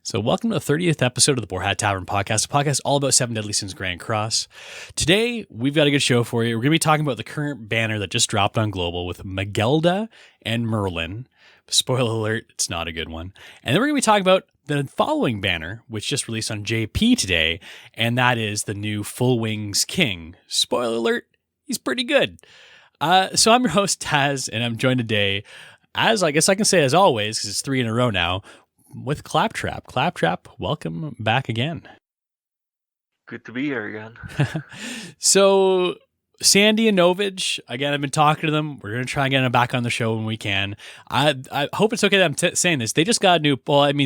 So welcome to the 30th episode of the Boar Hat Tavern Podcast, a podcast all about 7 Deadly Sins Grand Cross. Today, we've got a good show for you. We're going to be talking about the current banner that just dropped on Global with Megellda and Merlin. Spoiler alert, it's not a good one. And then we're going to be talking about the following banner, which just released on JP today, and that is the new Full Wings King. Spoiler alert, he's pretty good. So I'm your host, Taz, and I'm joined today, as I guess I can say as always, because it's 3 in a row now, with Claptrap. Claptrap, welcome back again. Good to be here again. So, Sandy and Novich, again, I've been talking to them. We're going to try and get them back on the show when we can. I hope it's okay that I'm saying this. They just got a new,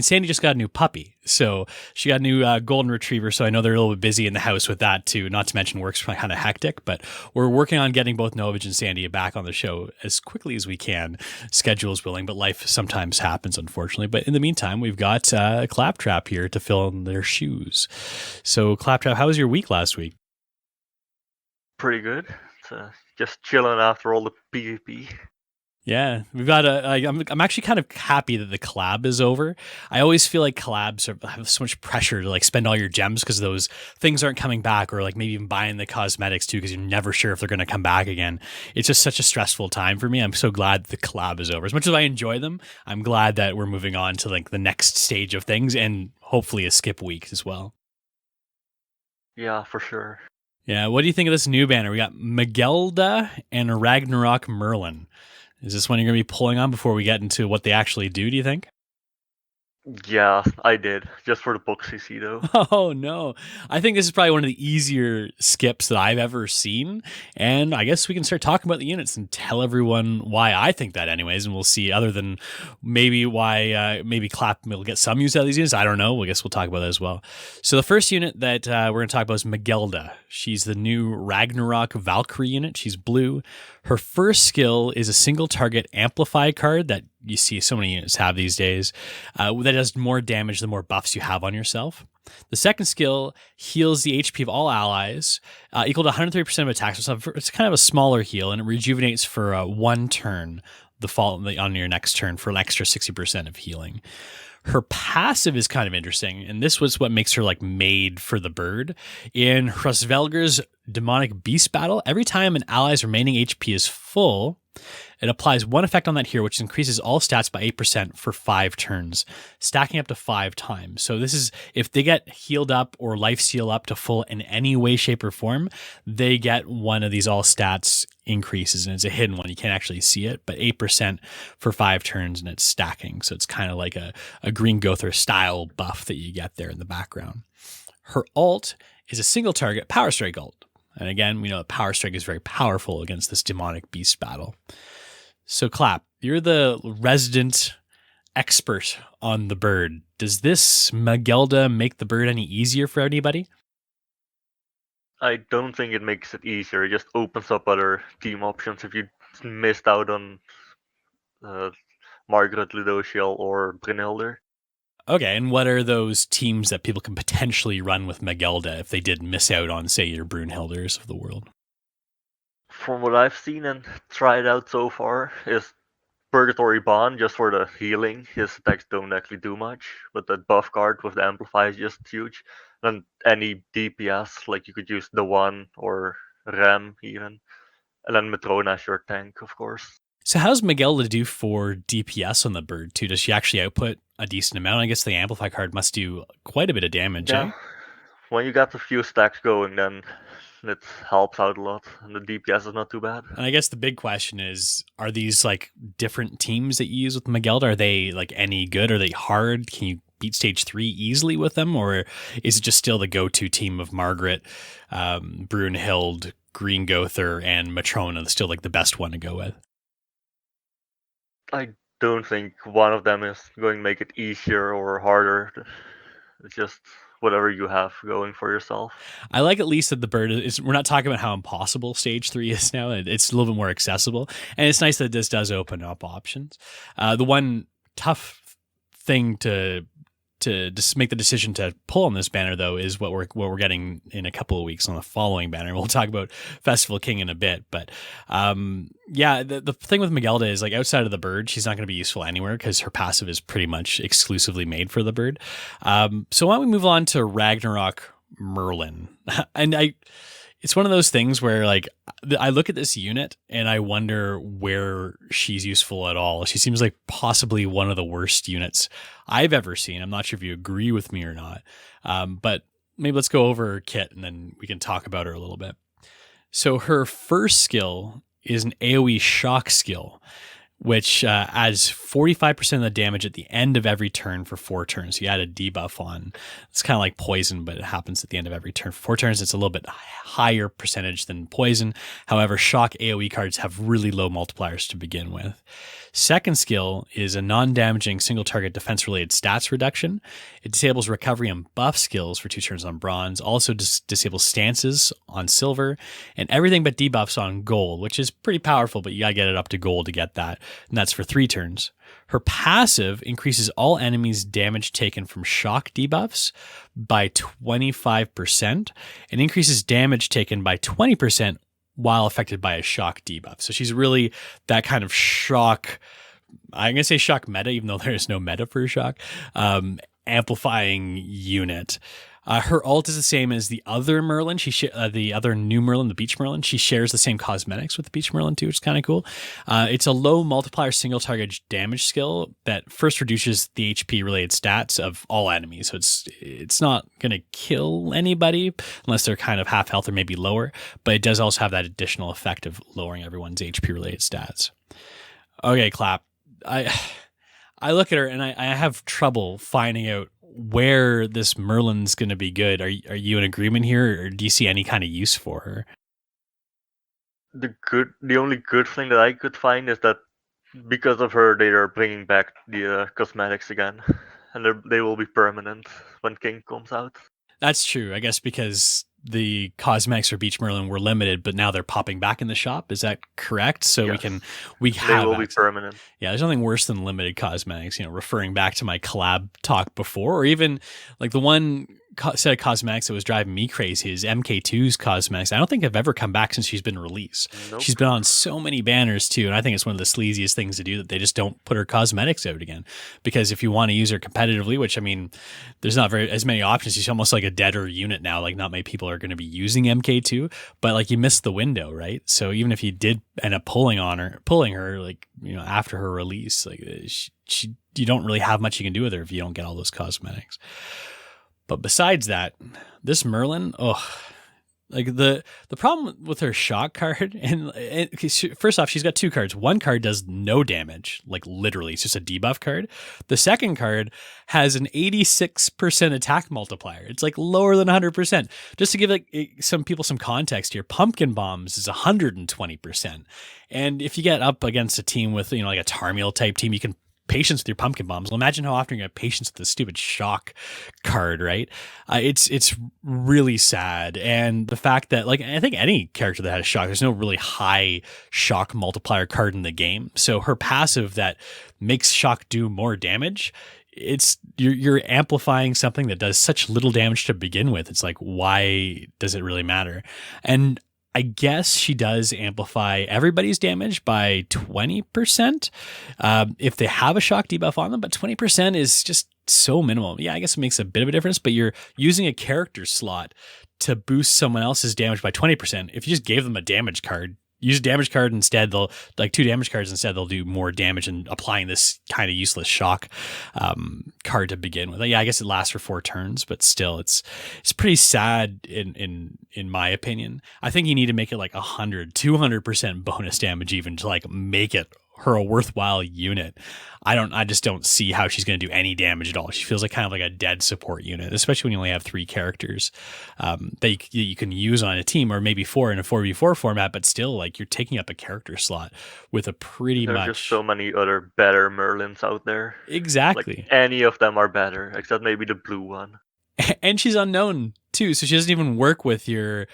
Sandy just got a new puppy. So she got a new golden retriever. So I know they're a little bit busy in the house with that too. Not to mention work's kind of hectic, but we're working on getting both Novich and Sandy back on the show as quickly as we can. Schedule's willing, but life sometimes happens, unfortunately. But in the meantime, we've got Claptrap here to fill in their shoes. So Claptrap, how was your week last week? Pretty good. Just chilling after all the PvP. Yeah, we've got I'm actually kind of happy that the collab is over. I always feel like collabs have so much pressure to like spend all your gems because those things aren't coming back, or like maybe even buying the cosmetics too because you're never sure if they're going to come back again. It's just such a stressful time for me. I'm so glad the collab is over. As much as I enjoy them, I'm glad that we're moving on to like the next stage of things and hopefully a skip week as well. Yeah, for sure. Yeah, what do you think of this new banner? We got Megellda and Ragnarok Merlin. Is this one you're going to be pulling on before we get into what they actually do you think? Yeah, I did. Just for the books you see, though. Oh, no. I think this is probably one of the easier skips that I've ever seen. And I guess we can start talking about the units and tell everyone why I think that anyways. And we'll see, other than maybe why maybe Clap will get some use out of these units. I don't know. I guess we'll talk about that as well. So the first unit that we're going to talk about is Megellda. She's the new Ragnarok Valkyrie unit. She's blue. Her first skill is a single target amplify card that you see so many units have these days that does more damage the more buffs you have on yourself. The second skill heals the HP of all allies equal to 130% of attacks. So it's kind of a smaller heal, and it rejuvenates for 1 turn on your next turn for an extra 60% of healing. Her passive is kind of interesting, and this was what makes her like made for the bird. In Hrosvelgr's Demonic Beast Battle, every time an ally's remaining HP is full, it applies 1 effect on that hero, which increases all stats by 8% for 5 turns, stacking up to 5 times. So this is, if they get healed up or life steal up to full in any way, shape, or form, they get one of these all stats increases, and it's a hidden one. You can't actually see it, but 8% for 5 turns, and it's stacking. So it's kind of like a Green Gother style buff that you get there in the background. Her ult is a single target Power Strike ult. And again, we know that Power Strike is very powerful against this Demonic Beast Battle. So Clap, you're the resident expert on the bird. Does this Megellda make the bird any easier for anybody? I don't think it makes it easier. It just opens up other team options if you missed out on Margaret, Ludociel, or Brynhilde. Okay, and what are those teams that people can potentially run with Megellda if they did miss out on, say, your Brunhilders of the world? From what I've seen and tried out so far, is Purgatory Bond just for the healing. His attacks don't actually do much, but that buff card with the Amplify is just huge. And any DPS, like you could use the One or Ram even. And then Matrona as your tank, of course. So how's Megellda do for DPS on the bird too? Does she actually output a decent amount? I guess the Amplify card must do quite a bit of damage. Yeah. When you got a few stacks going, then it helps out a lot. And the DPS is not too bad. And I guess the big question is, are these like different teams that you use with Megellda? Are they like any good? Are they hard? Can you beat stage 3 easily with them? Or is it just still the go-to team of Margaret, Brunhild, Green Gother, and Matrona still like the best one to go with? I don't think one of them is going to make it easier or harder. It's just whatever you have going for yourself. I like at least that the bird is, we're not talking about how impossible stage 3 is now. It's a little bit more accessible. And it's nice that this does open up options. The one tough thing to just make the decision to pull on this banner, though, is what we're getting in a couple of weeks on the following banner. We'll talk about Festival King in a bit, but the thing with Megellda is, like, outside of the bird, she's not going to be useful anywhere because her passive is pretty much exclusively made for the bird. So why don't we move on to Ragnarok Merlin? And it's one of those things where, like, I look at this unit and I wonder where she's useful at all. She seems like possibly one of the worst units I've ever seen. I'm not sure if you agree with me or not, but maybe let's go over her kit and then we can talk about her a little bit. So her first skill is an AoE shock skill, which adds 45% of the damage at the end of every turn for 4 turns. So you add a debuff on. It's kind of like poison, but it happens at the end of every turn. For 4 turns, it's a little bit higher percentage than poison. However, shock AoE cards have really low multipliers to begin with. Second skill is a non-damaging single target defense-related stats reduction. It disables recovery and buff skills for 2 turns on bronze, also disables stances on silver, and everything but debuffs on gold, which is pretty powerful, but you gotta get it up to gold to get that, and that's for 3 turns. Her passive increases all enemies' damage taken from shock debuffs by 25% and increases damage taken by 20% while affected by a shock debuff. So she's really that kind of shock, I'm going to say shock meta, even though there is no meta for shock, amplifying unit. Her ult is the same as the other Merlin. The other new Merlin, the Beach Merlin. She shares the same cosmetics with the Beach Merlin too, which is kind of cool. It's a low multiplier single target damage skill that first reduces the HP related stats of all enemies. So it's not going to kill anybody unless they're kind of half health or maybe lower, but it does also have that additional effect of lowering everyone's HP related stats. Okay, Clap. I look at her and I have trouble finding out where this Merlin's going to be good. Are you in agreement here, or do you see any kind of use for her? The only good thing that I could find is that because of her, they are bringing back the cosmetics again, and they will be permanent when King comes out. That's true, I guess, because the cosmetics for Beach Merlin were limited, but now they're popping back in the shop. Is that correct? So yes. They will be permanent. Yeah, there's nothing worse than limited cosmetics. Referring back to my collab talk before, or even like the one set of cosmetics that was driving me crazy is MK2's cosmetics. I don't think I've ever come back since she's been released. Nope. She's been on so many banners too, and I think it's one of the sleaziest things to do that they just don't put her cosmetics out again. Because if you want to use her competitively, which I mean, there's not as many options. She's almost like a deader unit now. Like not many people are going to be using MK2, but like you missed the window, right? So even if you did end up pulling her, like after her release, like you don't really have much you can do with her if you don't get all those cosmetics. But besides that, this Merlin, like the problem with her shock card, and first off, she's got 2 cards. One card does no damage, like literally, it's just a debuff card. The second card has an 86% attack multiplier. It's like lower than 100%. Just to give some people some context here, Pumpkin Bombs is 120%. And if you get up against a team with like a Tarmiel type team, you can patience with your pumpkin bombs. Well, imagine how often you have patience with the stupid shock card, right? It's really sad. And the fact that, like, I think any character that has shock, there's no really high shock multiplier card in the game. So her passive that makes shock do more damage, you're amplifying something that does such little damage to begin with. It's like, why does it really matter? And I guess she does amplify everybody's damage by 20% if they have a shock debuff on them, but 20% is just so minimal. Yeah, I guess it makes a bit of a difference, but you're using a character slot to boost someone else's damage by 20%. If you just gave them a damage card, use a damage card instead, they'll 2 damage cards instead, they'll do more damage and applying this kind of useless shock card to begin with. Yeah, I guess it lasts for 4 turns, but still it's pretty sad in my opinion. I think you need to make it like 200% bonus damage even to like make it her a worthwhile unit. I just don't see how she's going to do any damage at all. She feels like kind of like a dead support unit, especially when you only have 3 characters that you can use on a team, or maybe 4 in a 4v4 format, but still like you're taking up a character slot with a pretty much. There's just so many other better Merlins out there. Exactly. Like, any of them are better, except maybe the blue one. And she's unknown too, so she doesn't even work with your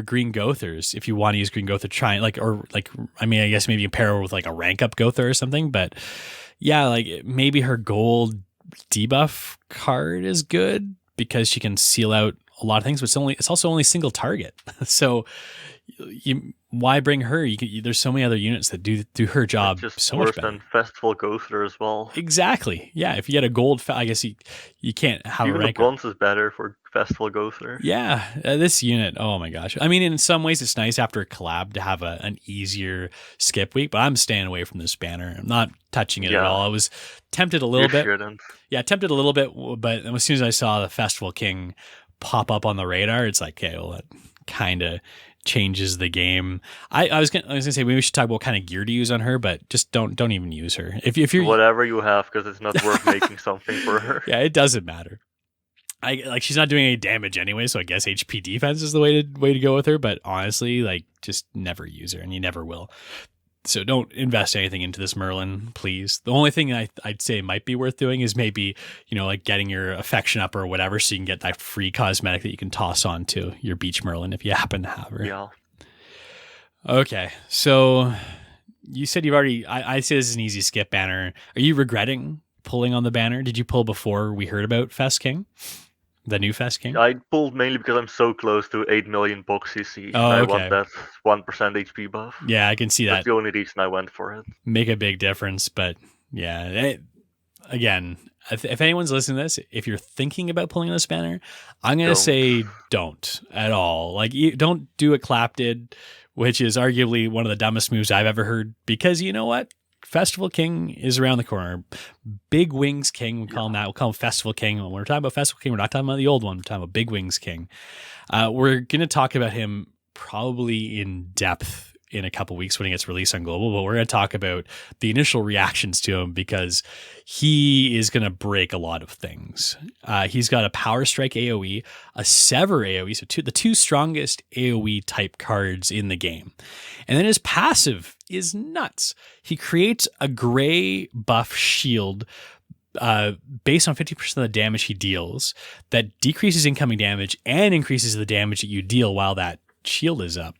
green Gothers. If you want to use green Gother, I guess maybe you pair her with like a rank up Gother or something. But yeah, like maybe her gold debuff card is good because she can seal out a lot of things, but it's also only single target. So why bring her? There's so many other units that do her job It's just so much worse better. than Festival Ghoster as well. Exactly. Yeah. If you get a gold, I guess you can't have Even a the rank. bronze is better for Festival Ghoster. Yeah, this unit. Oh my gosh. I mean, in some ways, it's nice after a collab to have an easier skip week, but I'm staying away from this banner. I'm not touching it at all. I was tempted a little bit. Shouldn't. Yeah, tempted a little bit, but as soon as I saw the Festival King pop up on the radar, it's like, okay, well, that kind of changes the game. I was gonna say maybe we should talk about what kind of gear to use on her, but just don't even use her. If you're whatever you have, because it's not worth making something for her. Yeah, it doesn't matter. She's not doing any damage anyway, so I guess HP defense is the way to go with her. But honestly, just never use her, and you never will. So don't invest anything into this Merlin, please. The only thing I'd say might be worth doing is maybe, getting your affection up or whatever, so you can get that free cosmetic that you can toss onto your beach Merlin if you happen to have her. Yeah. Okay, so you said you've already. I say this is an easy skip banner. Are you regretting pulling on the banner? Did you pull before we heard about Fest King? The new Fest King? I pulled mainly because I'm so close to 8 million box CC. Oh, I okay. want that 1% HP buff. Yeah, I can see that. That's the only reason I went for it. Make a big difference, but yeah. Again, if anyone's listening to this, if you're thinking about pulling this banner, I'm going to say don't at all. Don't do what Clap did, which is arguably one of the dumbest moves I've ever heard, because you know what? Festival King is around the corner. Big Wings King, we call him that. We'll call him Festival King. When we're talking about Festival King, we're not talking about the old one. We're talking about Big Wings King. We're going to talk about him probably in depth in a couple weeks when he gets released on Global, but we're going to talk about the initial reactions to him because he is going to break a lot of things. He's got a Power Strike AoE, a Sever AoE, so the two strongest AoE type cards in the game. And then his passive is nuts. He creates a gray buff shield based on 50% of the damage he deals that decreases incoming damage and increases the damage that you deal while that shield is up.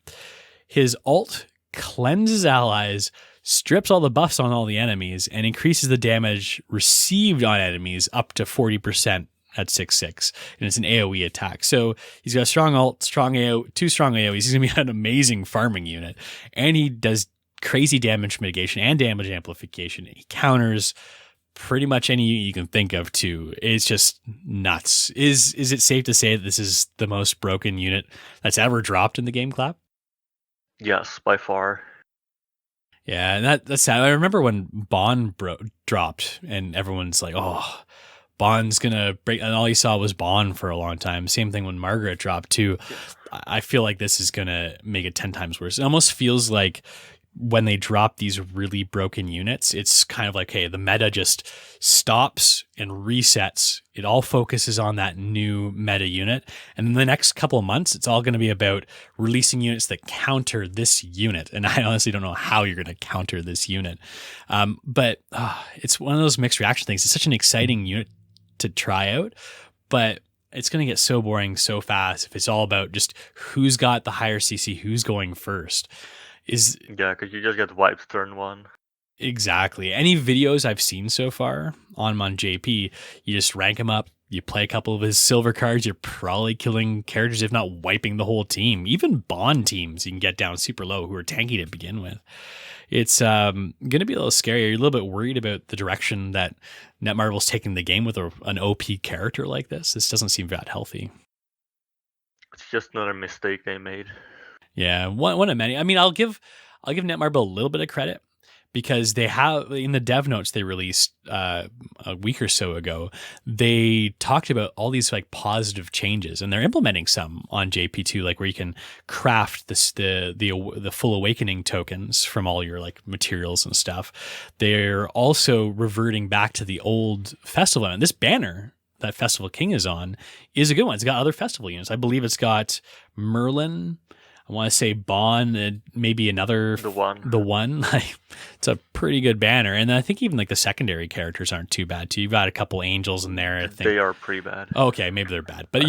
His ult cleanses allies, strips all the buffs on all the enemies, and increases the damage received on enemies up to 40% at 6/6. And it's an AoE attack. So he's got a strong ult, two strong AoEs. He's going to be an amazing farming unit. And he does crazy damage mitigation and damage amplification. He counters pretty much any unit you can think of too. It's just nuts. Is it safe to say that this is the most broken unit that's ever dropped in the game, Clap? Yes, by far. Yeah, and that's sad. I remember when Bond dropped, and everyone's like, "Oh, Bond's gonna break," and all you saw was Bond for a long time. Same thing when Margaret dropped too. I feel like this is gonna make it 10 times worse. It almost feels like when they drop these really broken units, it's kind of like, hey, the meta just stops and resets. It all focuses on that new meta unit. And in the next couple of months, it's all going to be about releasing units that counter this unit. And I honestly don't know how you're going to counter this unit. But it's one of those mixed reaction things. It's such an exciting unit to try out, but it's going to get so boring so fast if it's all about just who's got the higher CC, who's going first. Because you just get wiped turn one. Exactly. Any videos I've seen so far on JP, you just rank him up, you play a couple of his silver cards, you're probably killing characters, if not wiping the whole team. Even Bond teams you can get down super low who are tanky to begin with. It's going to be a little scary. You're a little bit worried about the direction that Netmarble's taking the game with an OP character like this. This doesn't seem that healthy. It's just another mistake they made. Yeah, one of many. I mean, I'll give Netmarble a little bit of credit because they have, in the dev notes they released a week or so ago, they talked about all these positive changes, and they're implementing some on JP2, where you can craft the full awakening tokens from all your materials and stuff. They're also reverting back to the old festival, and this banner that Festival King is on is a good one. It's got other festival units. I believe it's got Merlin, I want to say Bond, and maybe another. The one. It's a pretty good banner. And I think even the secondary characters aren't too bad too. You've got a couple angels in there. I think they are pretty bad. Okay, maybe they're bad. But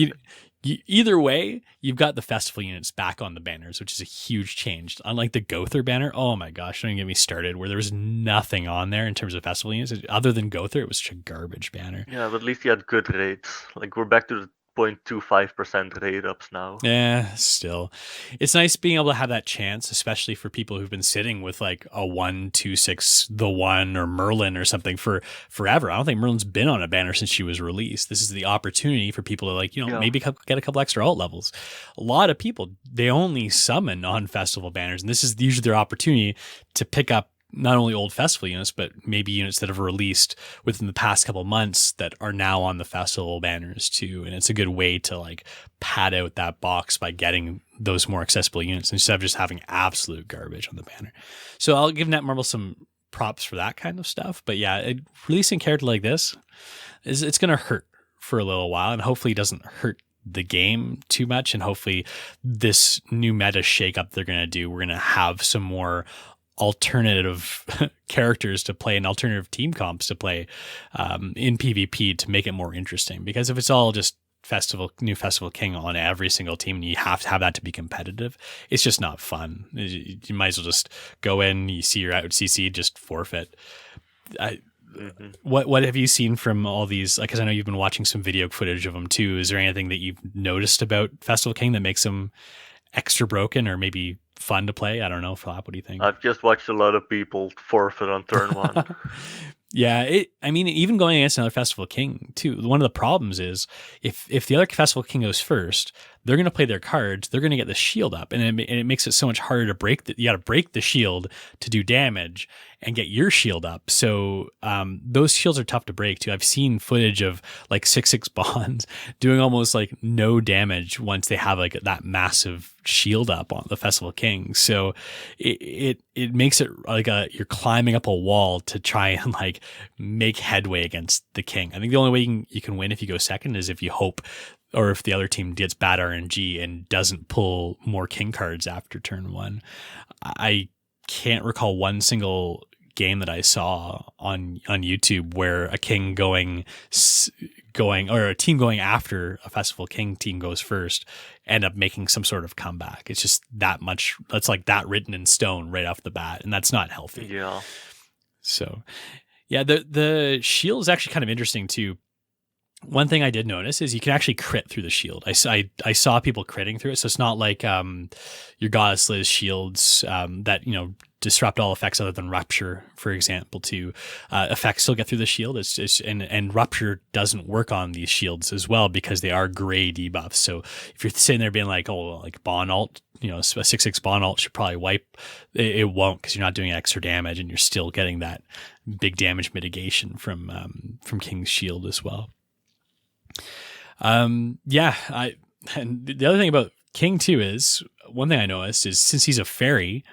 Either way, you've got the festival units back on the banners, which is a huge change. Unlike the Gother banner, oh my gosh, don't even get me started, where there was nothing on there in terms of festival units. Other than Gother, it was such a garbage banner. Yeah, but at least you had good rates. Like, we're back to the 0.25% rate ups now. Yeah, still. It's nice being able to have that chance, especially for people who've been sitting with like a 126 the One or Merlin or something for forever. I don't think Merlin's been on a banner since she was released. This is the opportunity for people to like, maybe get a couple extra alt levels. A lot of people, they only summon on festival banners, and this is usually their opportunity to pick up not only old festival units, but maybe units that have released within the past couple months that are now on the festival banners too. And it's a good way to like pad out that box by getting those more accessible units instead of just having absolute garbage on the banner. So I'll give Netmarble some props for that kind of stuff. But yeah, releasing a character like this it's going to hurt for a little while, and hopefully it doesn't hurt the game too much. And hopefully this new meta shakeup they're going to do, we're going to have some more alternative characters to play and alternative team comps to play in PvP to make it more interesting. Because if it's all just new festival king on every single team and you have to have that to be competitive, it's just not fun. You might as well just go in, you see you're out CC, just forfeit. What have you seen from all these? Because I know you've been watching some video footage of them too. Is there anything that you've noticed about Festival King that makes them extra broken or maybe fun to play? I don't know, Flap, what do you think? I've just watched a lot of people forfeit on turn 1. Yeah, even going against another Festival King too, one of the problems is if the other Festival King goes first, they're going to play their cards, they're going to get the shield up, and it makes it so much harder to break you got to break the shield to do damage and get your shield up. So those shields are tough to break too. I've seen footage of like 6/6 bonds doing almost like no damage once they have like that massive shield up on the Festival King. So it makes it like you're climbing up a wall to try and like make headway against the king. I think the only way you can win if you go second is if you hope, or if the other team gets bad RNG and doesn't pull more king cards after turn 1. I can't recall one single game that I saw on YouTube where a king going or a team going after a Festival King team goes first end up making some sort of comeback. It's just that much. That's like that written in stone right off the bat, and that's not healthy. Yeah. So yeah, the shield is actually kind of interesting too. One thing I did notice is you can actually crit through the shield. I saw people critting through it, so it's not like your Goddess Liz shields that disrupt all effects other than Rupture, for example. To effects still get through the shield. And Rupture doesn't work on these shields as well because they are gray debuffs. So if you're sitting there being like, oh, like Bon Alt, a 6/6 Bon Alt should probably wipe, it won't, because you're not doing extra damage and you're still getting that big damage mitigation from King's Shield as well. And the other thing about King too is, one thing I noticed is, since he's a fairy,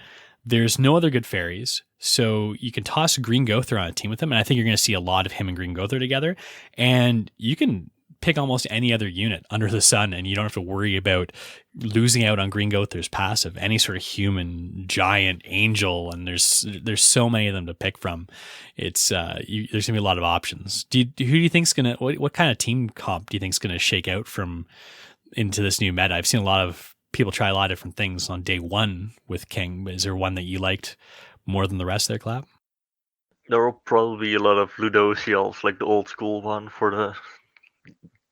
there's no other good fairies, so you can toss Green Gother on a team with him, and I think you're going to see a lot of him and Green Gother together, and you can pick almost any other unit under the sun, and you don't have to worry about losing out on Green Gother's passive, any sort of human, giant, angel, and there's so many of them to pick from. It's there's gonna be a lot of options. Who do you think's gonna what kind of team comp do you think's gonna shake out into this new meta? I've seen a lot of people try a lot of different things on day 1 with King, but is there one that you liked more than the rest there, Clap? There will probably be a lot of Ludociels, like the old school one for the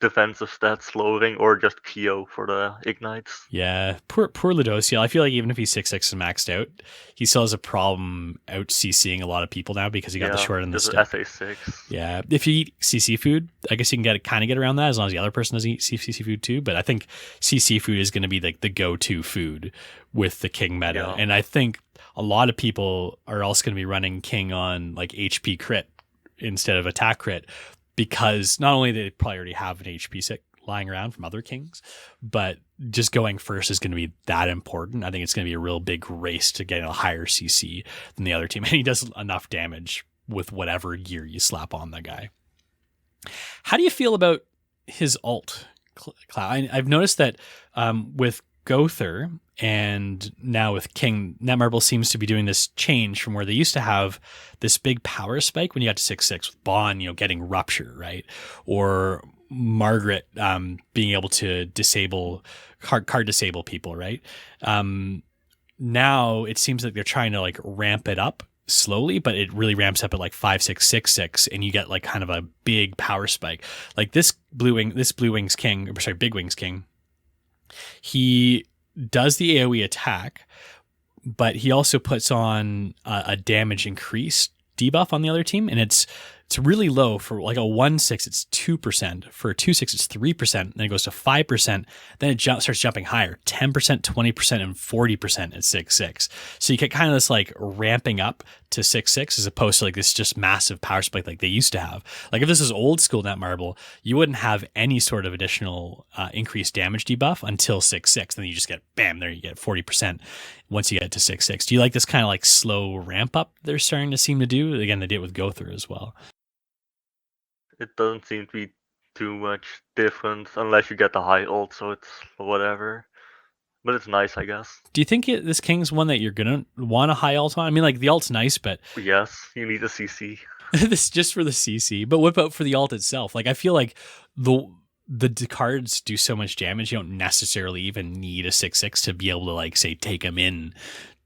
defensive stats lowering, or just Kyo for the ignites. Yeah, poor Ludociel. I feel like even if he's 6/6 and maxed out, he still has a problem out CCing a lot of people now because he got the short and the stick. SA6. Yeah, if you eat CC food, I guess you can kind of get around that as long as the other person doesn't eat CC food too. But I think CC food is going to be like the go-to food with the King meta, and I think a lot of people are also going to be running King on like HP crit instead of attack crit, because not only they probably already have an HP sick lying around from other Kings, but just going first is going to be that important. I think it's going to be a real big race to get a higher CC than the other team, and he does enough damage with whatever gear you slap on the guy. How do you feel about his ult, Cloud? I've noticed that with Gother and now with King, Netmarble seems to be doing this change from where they used to have this big power spike when you got to 6/6 with Bond, getting Rupture, right? Or Margaret being able to card disable people, right? Now it seems like they're trying to like ramp it up slowly, but it really ramps up at like 5-6-6-6, and you get like kind of a big power spike. Like this Big Wings King, he does the AoE attack, but he also puts on a damage increase debuff on the other team, and it's really low. For like a 1/6, it's 2%. For a 2/6, it's 3%. Then it goes to 5%. Then it starts jumping higher, 10%, 20%, and 40% at 6/6. So you get kind of this like ramping up to 6/6 as opposed to like this just massive power spike like they used to have. Like if this is old school Netmarble, you wouldn't have any sort of additional increased damage debuff until 6/6. Then you just get bam, there you get 40% once you get to 6/6. Do you like this kind of like slow ramp up they're starting to seem to do? Again, they did it with Gother as well. It doesn't seem to be too much different unless you get the high ult, so it's whatever. But it's nice, I guess. Do you think this King's one that you're going to want a high ult on? I mean, like the ult's nice, but... Yes, you need a CC. This just for the CC. But what about for the ult itself? Like I feel like the cards do so much damage, you don't necessarily even need a 6/6 to be able to like, say, take him in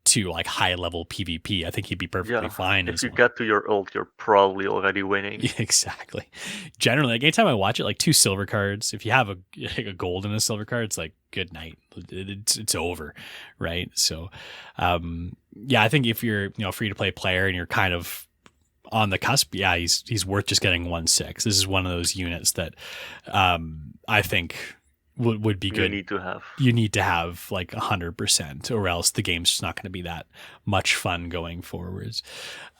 to like high level PvP. I think he'd be perfectly fine. If you get to your ult, you're probably already winning. Yeah, exactly. Generally, like anytime I watch it, like 2 silver cards, if you have a gold and a silver card, it's like good night. It's over, right? So, yeah, I think if you're free to play player and you're kind of on the cusp, yeah, he's worth just getting 1/6. This is one of those units that I think would be good. You need to have like 100%, or else the game's just not going to be that much fun going forwards.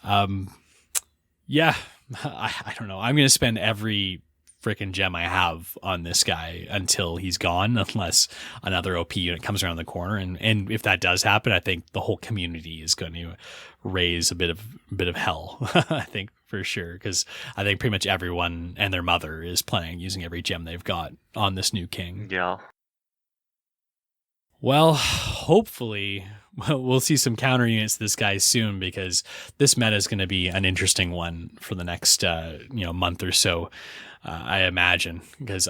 Yeah, I don't know. I'm going to spend every freaking gem I have on this guy until he's gone, unless another OP unit comes around the corner. And if that does happen, I think the whole community is going to raise a bit of hell. I think for sure, because I think pretty much everyone and their mother is planning using every gem they've got on this new king. Yeah. Well, hopefully we'll see some counter units to this guy soon, because this meta is going to be an interesting one for the next month or so, I imagine. Because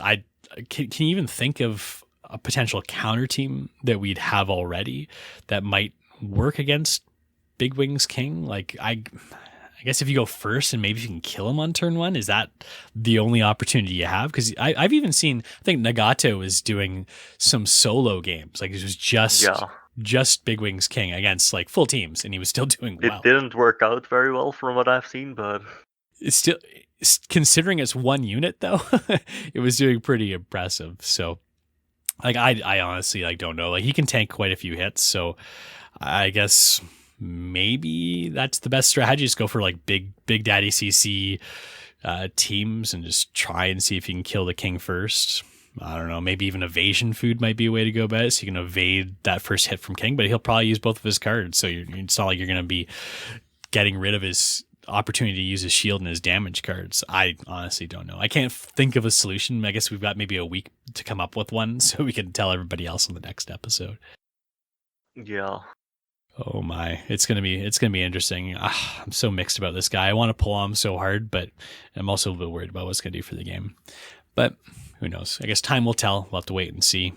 can you even think of a potential counter team that we'd have already that might work against Big Wings King? Like I guess if you go first and maybe you can kill him on turn 1, is that the only opportunity you have? Because I've even seen, I think Nagato was doing some solo games. Like it was just Big Wings King against like full teams, and he was still doing well. It didn't work out very well from what I've seen, but it's still, considering it's one unit though, it was doing pretty impressive. So like I honestly like don't know. Like he can tank quite a few hits, so I guess maybe that's the best strategy. Just go for like big daddy CC teams and just try and see if you can kill the king first. I don't know, maybe even evasion food might be a way to go about it, so you can evade that first hit from king, but he'll probably use both of his cards, so it's not like you're going to be getting rid of his opportunity to use his shield and his damage cards. I honestly don't know. I can't think of a solution. I guess we've got maybe a week to come up with one, so we can tell everybody else on the next episode. Yeah. Oh my, it's gonna be interesting. I'm so mixed about this guy. I want to pull on him so hard, but I'm also a little bit worried about what it's gonna do for the game. But who knows? I guess time will tell. We'll have to wait and see.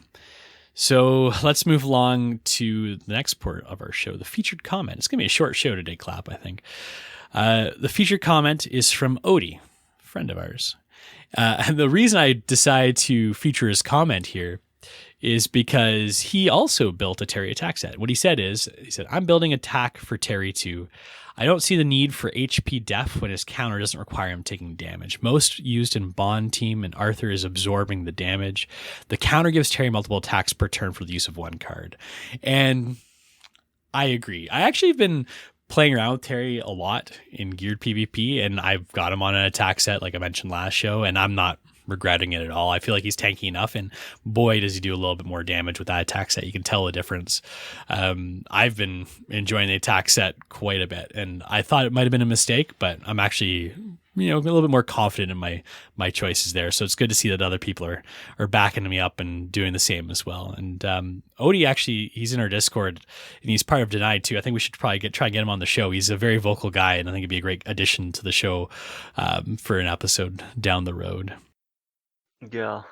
So let's move along to the next part of our show, the featured comment. It's gonna be a short show today, Clap, I think. The featured comment is from Odie, a friend of ours. And the reason I decided to feature his comment here is because he also built a Terry attack set. What he said, I'm building attack for Terry 2. I don't see the need for HP def when his counter doesn't require him taking damage. Most used in Bond team, and Arthur is absorbing the damage. The counter gives Terry multiple attacks per turn for the use of one card. And I agree. I actually have been playing around with Terry a lot in geared PvP, and I've got him on an attack set like I mentioned last show, and I'm not regretting it at all. I feel like he's tanky enough, and boy does he do a little bit more damage with that attack set. You can tell the difference. I've been enjoying the attack set quite a bit, and I thought it might have been a mistake, but I'm actually a little bit more confident in my choices there. So it's good to see that other people are backing me up and doing the same as well. And Odie, actually, he's in our Discord, and he's part of Denied too. I think we should probably try and get him on the show. He's a very vocal guy, and I think it'd be a great addition to the show for an episode down the road. Yeah.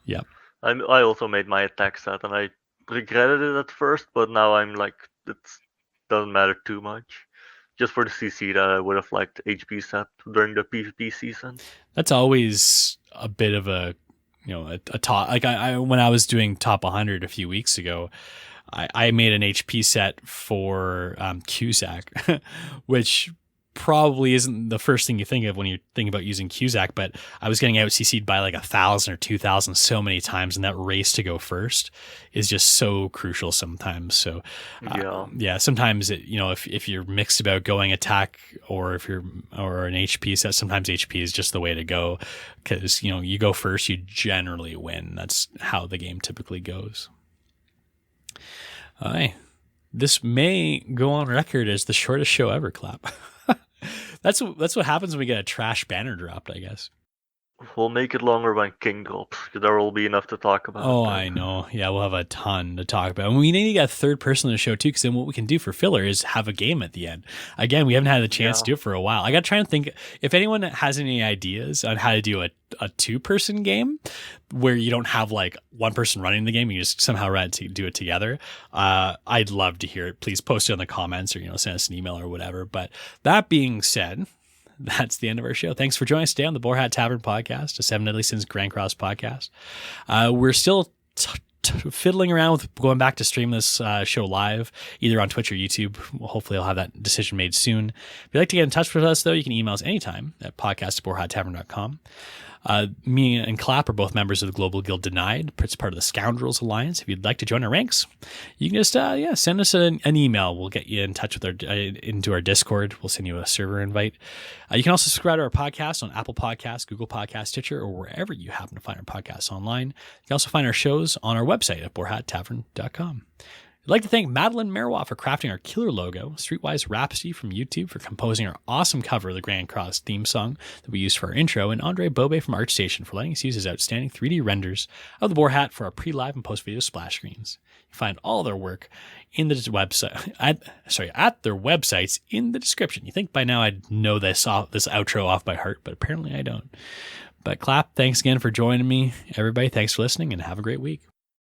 Yep. I also made my attack set, and I regretted it at first, but now I'm like, it doesn't matter too much. Just for the CC that I would have liked HP set during the PvP season. That's always a bit of a, a top. Like I when I was doing top 100 a few weeks ago, I made an HP set for Cusack, which probably isn't the first thing you think of when you think about using Cusack, but I was getting out CC'd by like 1,000 or 2,000 so many times, and that race to go first is just so crucial sometimes. So yeah, sometimes if you're mixed about going attack or or an HP set, sometimes HP is just the way to go, because you go first, you generally win. That's how the game typically goes. All right. This may go on record as the shortest show ever, Clap. That's what happens when we get a trash banner dropped, I guess. We'll make it longer when King drops, because there will be enough to talk about. Oh, I know. Yeah, we'll have a ton to talk about. And we need to get a third person on the show, too, because then what we can do for filler is have a game at the end. Again, we haven't had the chance to do it for a while. I got to try and think, if anyone has any ideas on how to do a two-person game where you don't have like one person running the game, you just somehow do it together, I'd love to hear it. Please post it in the comments or send us an email or whatever. But that being said, that's the end of our show. Thanks for joining us today on the Boar Hat Tavern Podcast, a Seven Deadly Sins Grand Cross podcast. We're still fiddling around with going back to stream this show live, either on Twitch or YouTube. Hopefully I'll have that decision made soon. If you'd like to get in touch with us, though, you can email us anytime at podcast@boarhattavern.com. Me and Clap are both members of the Global Guild Denied. It's part of the Scoundrels Alliance. If you'd like to join our ranks, you can just send us an email. We'll get you in touch with into our Discord. We'll send you a server invite. You can also subscribe to our podcast on Apple Podcasts, Google Podcasts, Stitcher, or wherever you happen to find our podcasts online. You can also find our shows on our website at boarhattavern.com. I'd like to thank Madeline Merwa for crafting our killer logo, Streetwise Rhapsody from YouTube for composing our awesome cover of the Grand Cross theme song that we used for our intro, and Andre Bobe from ArtStation for letting us use his outstanding 3D renders of the Boar Hat for our pre-live and post-video splash screens. You find all their work in the website at their websites in the description. You think by now I'd know this outro off by heart, but apparently I don't. But Clap, thanks again for joining me. Everybody, thanks for listening, and have a great week.